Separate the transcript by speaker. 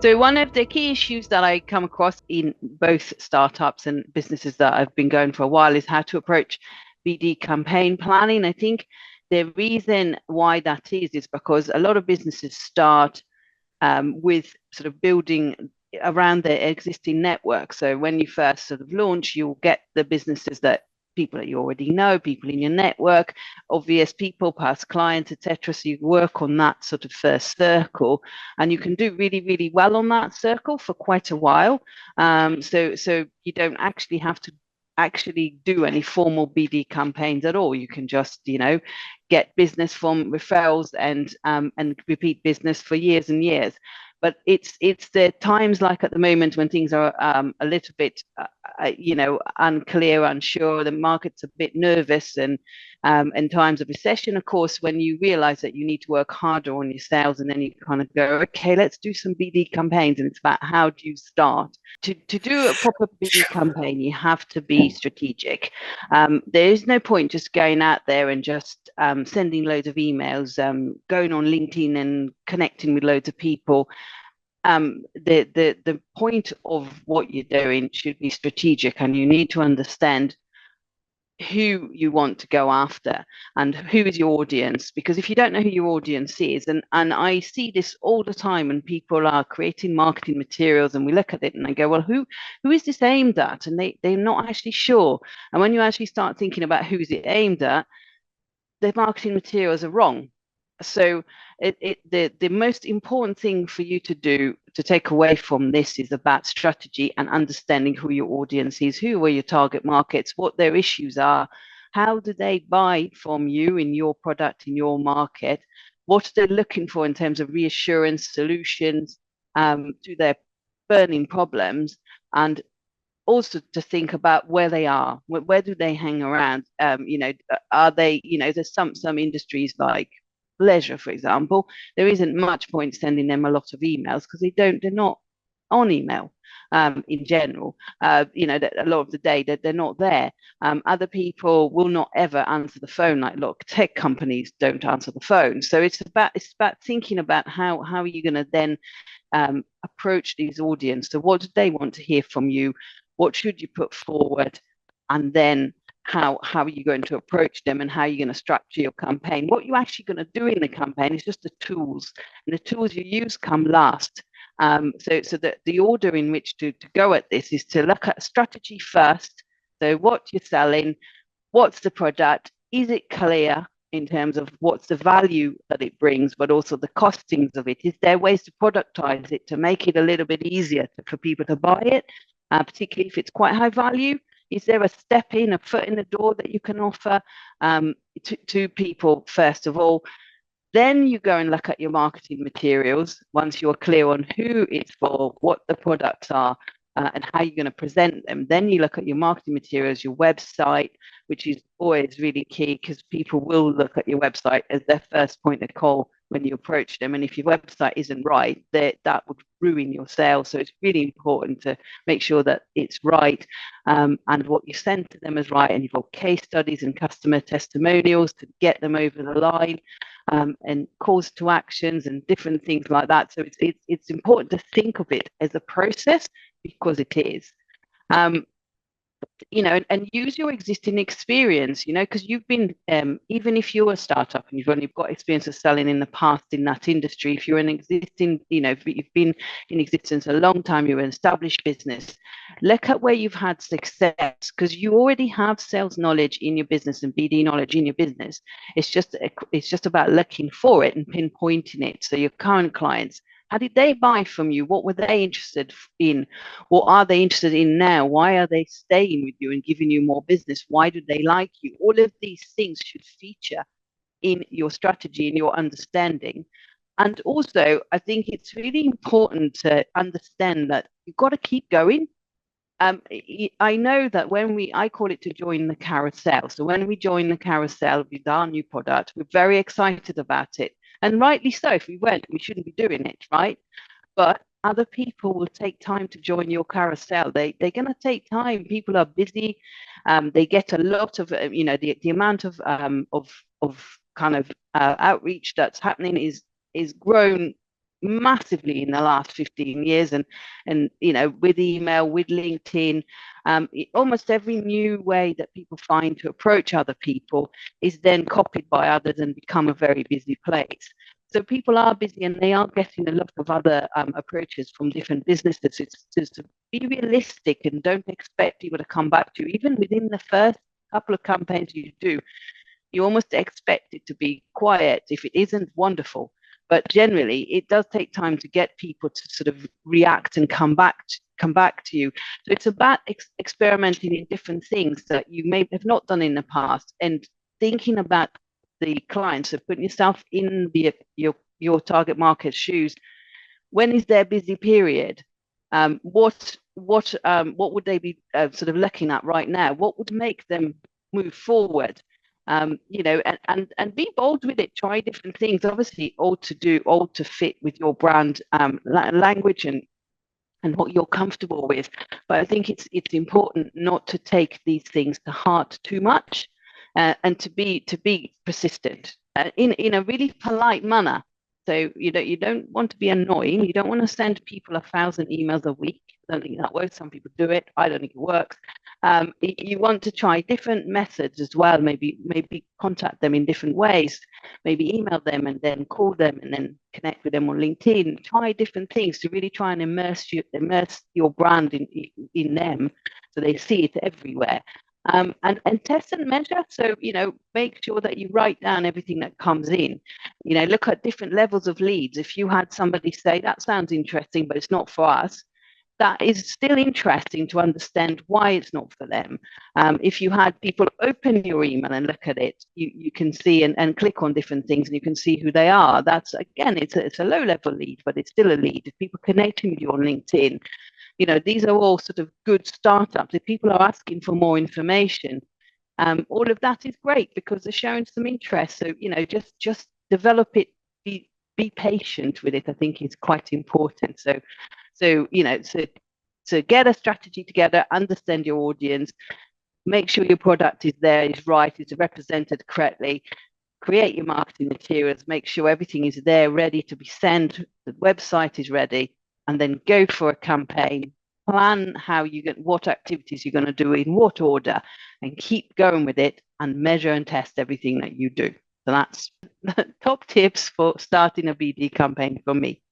Speaker 1: So one of the key issues that I come across in both startups and businesses that I've been going for a while is how to approach BD campaign planning. I think the reason why that is because a lot of businesses start with sort of building around their existing network. So when you first sort of launch, you'll get the businesses that people that you already know, people in your network, obvious people, past clients, etc. So you work on that sort of first circle, and you can do really, really well on that circle for quite a while. So you don't actually have to actually do any formal BD campaigns at all. You can just, get business from referrals and repeat business for years and years. But it's the times like at the moment when things are a little bit unclear, unsure, the market's a bit nervous, and in times of recession, of course, when you realize that you need to work harder on your sales, and then you kind of go, okay, let's do some BD campaigns. And it's about how do you start to do a proper BD campaign. You have to be strategic. There is no point just going out there and just sending loads of emails, going on LinkedIn and connecting with loads of people. The point of what you're doing should be strategic, and you need to understand who you want to go after and who is your audience. Because if you don't know who your audience is, and I see this all the time when people are creating marketing materials, and we look at it and they go, well, who is this aimed at? And they're not actually sure. And when you actually start thinking about who is it aimed at, the marketing materials are wrong. So the most important thing for you to do, to take away from this, is about strategy and understanding who your audience is, who are your target markets, what their issues are, how do they buy from you in your product, in your market, what are they looking for in terms of reassurance, solutions to their burning problems, and also to think about where they are, where do they hang around. Are they, there's some industries like leisure, for example, there isn't much point sending them a lot of emails because they're not on email in general. That a lot of the day that they're not there. Other people will not ever answer the phone. Like, look, tech companies don't answer the phone. So it's about thinking about how are you going to then approach these audience. So what do they want to hear from you? What should you put forward? And then how are you going to approach them, and how are you going to structure your campaign? What you're actually going to do in the campaign is just the tools, and the tools you use come last. So that the order in which to go at this is to look at strategy first. So what you're selling, what's the product, is it clear in terms of what's the value that it brings, but also the costings of it? Is there ways to productize it to make it a little bit easier for people to buy it, particularly if it's quite high value? Is there a step in, a foot in the door that you can offer to people, first of all? Then you go and look at your marketing materials once you're clear on who it's for, what the products are, and how you're going to present them. Then you look at your marketing materials, your website, which is always really key, because people will look at your website as their first point of call when you approach them. And if your website isn't right, that would ruin your sales. So it's really important to make sure that it's right, and what you send to them is right. And you've got case studies and customer testimonials to get them over the line, and calls to actions and different things like that. So it's important to think of it as a process, because it is. And use your existing experience, because you've been, even if you're a startup and you've only got experience of selling in the past in that industry, if you're an existing, if you've been in existence a long time, you're an established business, look at where you've had success, because you already have sales knowledge in your business and BD knowledge in your business. It's just about looking for it and pinpointing it. So your current clients, how did they buy from you? What were they interested in? What are they interested in now? Why are they staying with you and giving you more business? Why do they like you? All of these things should feature in your strategy and your understanding. And also, I think it's really important to understand that you've got to keep going. I know that I call it to join the carousel. So when we join the carousel with our new product, we're very excited about it. And rightly so. If we weren't, we shouldn't be doing it, right? But other people will take time to join your carousel. They're going to take time. People are busy. They get a lot of, the amount of kind of outreach that's happening is grown massively in the last 15 years, and with email, with LinkedIn, almost every new way that people find to approach other people is then copied by others and become a very busy place. So people are busy and they are getting a lot of other approaches from different businesses. It's just to be realistic and don't expect people to come back to you. Even within the first couple of campaigns you do, you almost expect it to be quiet if it isn't wonderful. But generally, it does take time to get people to sort of react and come back to you. So it's about experimenting in different things that you may have not done in the past, and thinking about the clients. So putting yourself in your target market's shoes. When is their busy period? What would they be sort of looking at right now? What would make them move forward? And be bold with it. Try different things. Obviously, all to fit with your brand language and what you're comfortable with. But I think it's important not to take these things to heart too much, and to be persistent in a really polite manner. So you don't want to be annoying. You don't want to send people 1,000 emails a week. I don't think that works. Some people do it. I don't think it works. You want to try different methods as well. Maybe contact them in different ways. Maybe email them and then call them and then connect with them on LinkedIn. Try different things to really try and immerse your brand in them, so they see it everywhere. And test and measure. So, make sure that you write down everything that comes in. Look at different levels of leads. If you had somebody say, that sounds interesting, but it's not for us, that is still interesting to understand why it's not for them. If you had people open your email and look at it, you can see and click on different things and you can see who they are. That's, again, it's a low level lead, but it's still a lead. If people connecting with you on LinkedIn, these are all sort of good startups. If people are asking for more information, all of that is great because they're showing some interest. So, just develop it, be patient with it, I think is quite important. So get a strategy together, understand your audience, make sure your product is there, is right, is represented correctly, create your marketing materials, make sure everything is there, ready to be sent, the website is ready, and then go for a campaign. Plan what activities you're going to do in what order, and keep going with it and measure and test everything that you do. So that's top tips for starting a BD campaign from me.